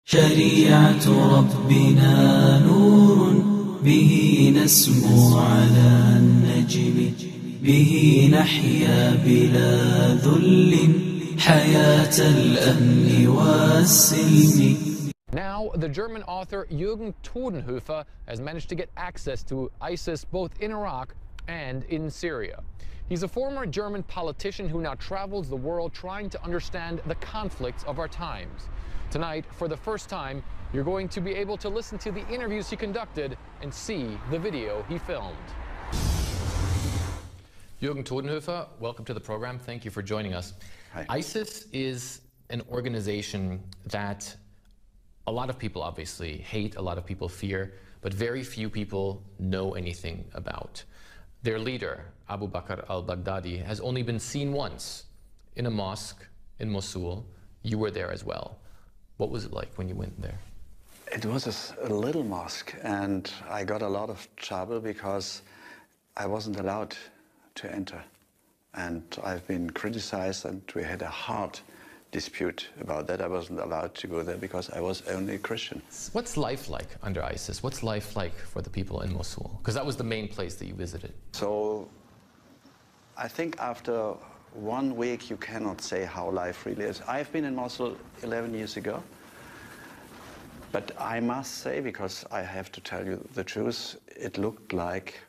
شريعة ربنا نور به نسمو على النجم به نحيا بلا ذل حياة الأمن والسلم. Now, the German author Jürgen Тоденhöfer has managed to get access to ISIS both in Iraq and in Syria. He's a former German politician who now travels the world trying to understand the conflicts of our times. Tonight, for the first time, you're going to be able to listen to the interviews he conducted and see the video he filmed. Jürgen Тоденhöfer, welcome to the program. Thank you for joining us. Hi. ISIS is an organization that a lot of people obviously hate, a lot of people fear, but very few people know anything about. Their leader, Abu Bakr al-Baghdadi, has only been seen once in a mosque in Mosul. You were there as well. What was it like when you went there? It was a little mosque, and I got a lot of trouble because I wasn't allowed to enter. And I've been criticized, and we had a hard dispute about that. I wasn't allowed to go there because I was only a Christian. What's life like under ISIS? What's life like for the people in Mosul? Because that was the main place that you visited. So I think after 1 week you cannot say how life really is. I've been in Mosul 11 years ago, but I must say, because I have to tell you the truth, it looked like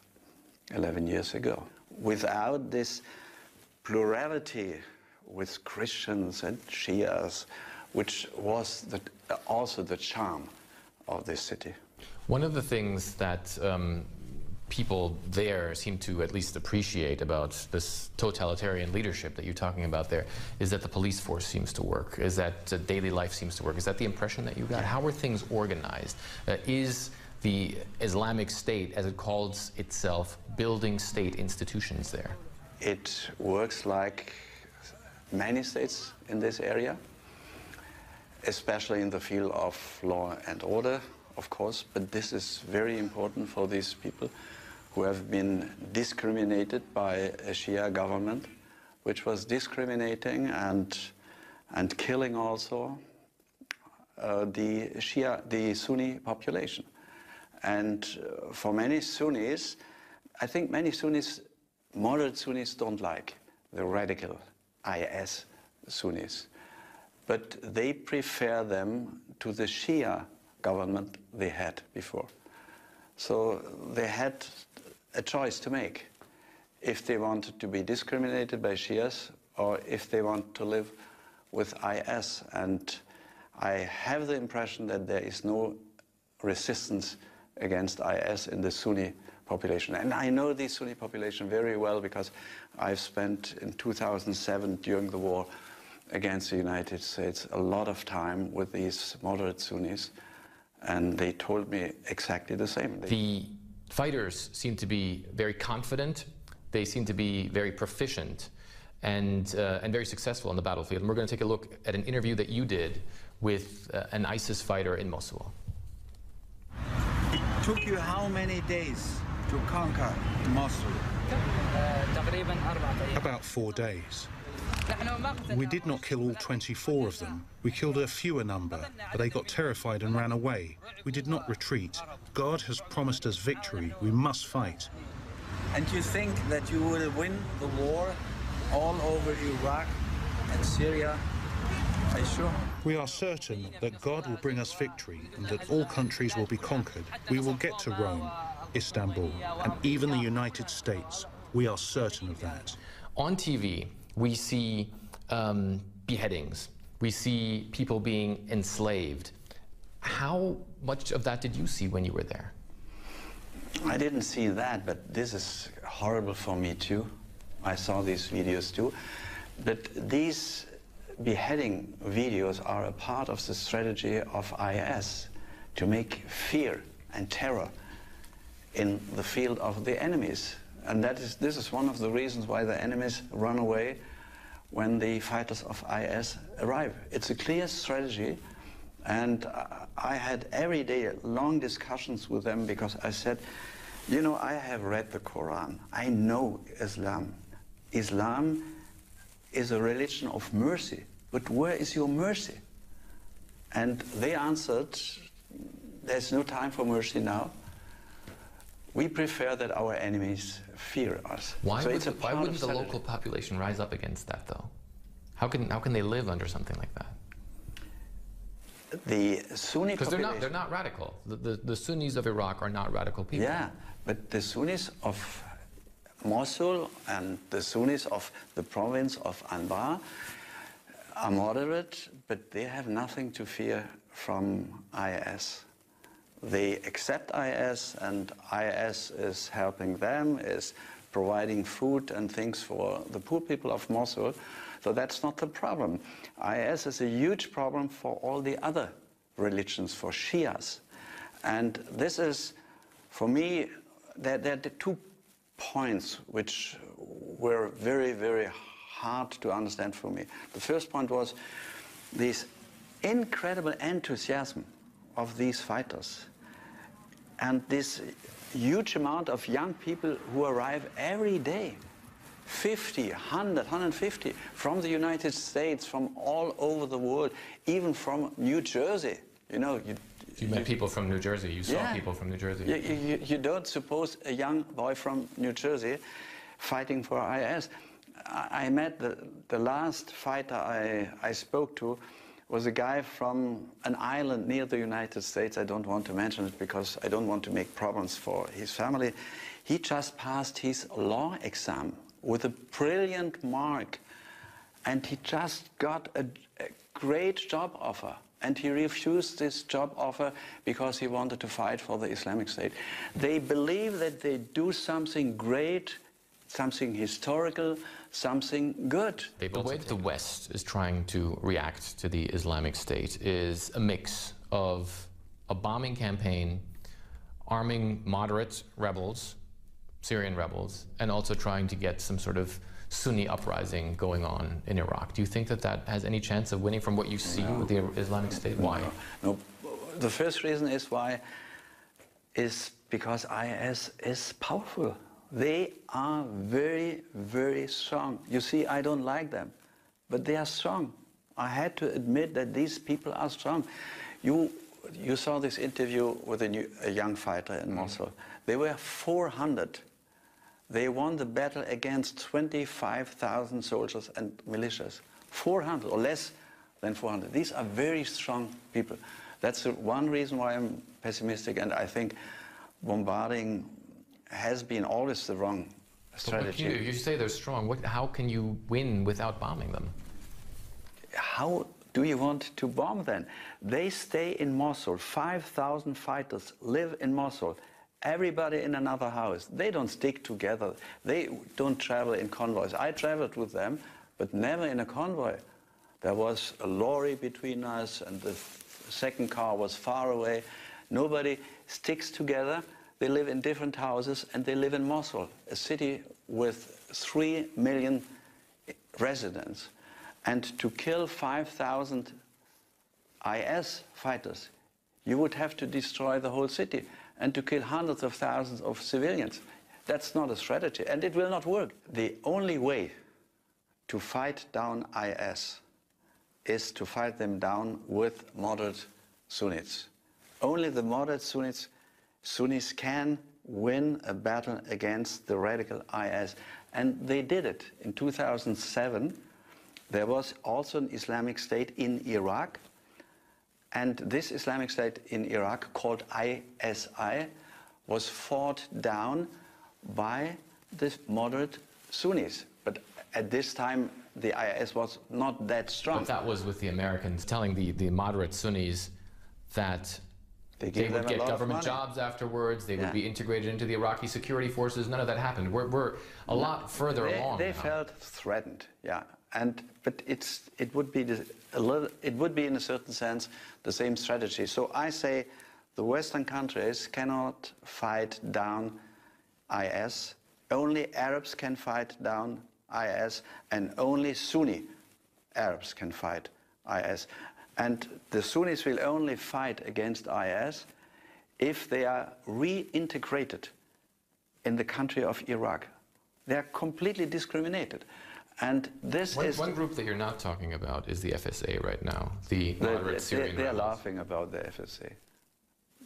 11 years ago. Without this plurality with Christians and Shias, which was also the charm of this city. One of the things that people there seem to at least appreciate about this totalitarian leadership that you're talking about there is that the police force seems to work, is that daily life seems to work. Is that the impression that you got? How are things organized? Is the Islamic State, as it calls itself, building state institutions there? It works like many states in this area, especially in the field of law and order, of course, but this is very important for these people who have been discriminated by a Shia government, which was discriminating and killing also the Sunni population. And for many Sunnis, I think many Sunnis, moderate Sunnis, don't like the radical IS Sunnis, but they prefer them to the Shia government they had before. So they had a choice to make, if they wanted to be discriminated by Shias or if they want to live with IS. And I have the impression that there is no resistance against IS in the Sunni population. And I know the Sunni population very well because I've spent in 2007, during the war against the United States, a lot of time with these moderate Sunnis, and they told me exactly the same. The fighters seem to be very confident, they seem to be very proficient and very successful on the battlefield. And we're going to take a look at an interview that you did with an ISIS fighter in Mosul. It took you how many days to conquer Mosul? About 4 days. We did not kill all 24 of them. We killed a fewer number, but they got terrified and ran away. We did not retreat. God has promised us victory. We must fight. And you think that you will win the war all over Iraq and Syria? Are you sure? We are certain that God will bring us victory and that all countries will be conquered. We will get to Rome, Istanbul, and even the United States. We are certain of that. On TV, we see beheadings. We see people being enslaved. How much of that did you see when you were there? I didn't see that, but this is horrible for me too. I saw these videos too. But these beheading videos are a part of the strategy of IS to make fear and terror in the field of the enemies. And this is one of the reasons why the enemies run away when the fighters of IS arrive. It's a clear strategy, and I had every day long discussions with them because I said, you know, I have read the Quran. I know Islam. Islam is a religion of mercy, but where is your mercy? And they answered, there's no time for mercy now. We prefer that our enemies fear us. Why, so why wouldn't the local population rise up against that, though? How can they live under something like that? The Sunni population... Because they're not radical. The Sunnis of Iraq are not radical people. Yeah, but the Sunnis of Mosul and the Sunnis of the province of Anbar are moderate, but they have nothing to fear from IS. They accept IS, and IS is helping them, is providing food and things for the poor people of Mosul. So that's not the problem. IS is a huge problem for all the other religions, for Shias. And this is, for me, there are the 2 points which were very, very hard to understand for me. The first point was this incredible enthusiasm of these fighters and this huge amount of young people who arrive every day, 50, 100, 150, from the United States, from all over the world, even from New Jersey. You know, you met people from New Jersey. You saw people from New Jersey. You don't suppose a young boy from New Jersey fighting for IS. I met the last fighter I spoke to was a guy from an island near the United States. I don't want to mention it because I don't want to make problems for his family. He just passed his law exam with a brilliant mark, and he just got a great job offer. And he refused this job offer because he wanted to fight for the Islamic State. They believe that they do something great, something historical, something good. The way that the West is trying to react to the Islamic State is a mix of a bombing campaign, arming moderate rebels, Syrian rebels, and also trying to get some sort of Sunni uprising going on in Iraq. Do you think that that has any chance of winning from what you see with the Islamic State? Why? No. The first reason is why is because IS is powerful. They are very, very strong. You see, I don't like them, but they are strong. I had to admit that these people are strong. You saw this interview with a young fighter in Mosul. They were 400. They won the battle against 25,000 soldiers and militias. 400 or less than 400. These are very strong people. That's the one reason why I'm pessimistic, and I think bombarding has been always the wrong strategy. You say they're strong. How can you win without bombing them? How do you want to bomb then? They stay in Mosul. 5,000 fighters live in Mosul. Everybody in another house. They don't stick together. They don't travel in convoys. I traveled with them, but never in a convoy. There was a lorry between us, and the second car was far away. Nobody sticks together. They live in different houses, and they live in Mosul, a city with 3 million residents. And to kill 5,000 IS fighters, you would have to destroy the whole city and to kill hundreds of thousands of civilians. That's not a strategy, and it will not work. The only way to fight down IS is to fight them down with moderate Sunnis. Only the moderate Sunnis can win a battle against the radical IS, and they did it. In 2007, there was also an Islamic State in Iraq, and this Islamic State in Iraq, called ISI, was fought down by the moderate Sunnis. But at this time, the IS was not that strong. But that was with the Americans telling the moderate Sunnis that they would get government jobs afterwards, they would be integrated into the Iraqi security forces. None of that happened. We're a lot further along They now. felt threatened, yeah. But it would be in a certain sense the same strategy. So I say the Western countries cannot fight down IS. Only Arabs can fight down IS, and only Sunni Arabs can fight IS. And the Sunnis will only fight against IS if they are reintegrated in the country of Iraq. They are completely discriminated. And this is... One group that you're not talking about is the FSA right now, the moderate Syrian They're rebels. laughing about the FSA.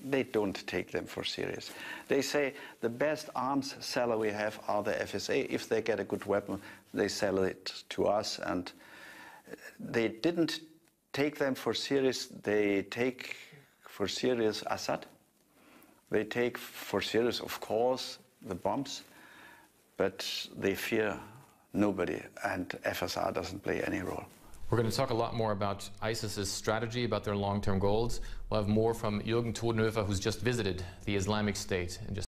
They don't take them for serious. They say the best arms seller we have are the FSA. If they get a good weapon, they sell it to us. And they didn't take them for serious. They take for serious Assad. They take for serious, of course, the bombs. But they fear nobody, and FSR doesn't play any role. We're going to talk a lot more about ISIS's strategy, about their long-term goals. We'll have more from Jürgen Тоденhöfer, who's just visited the Islamic State in just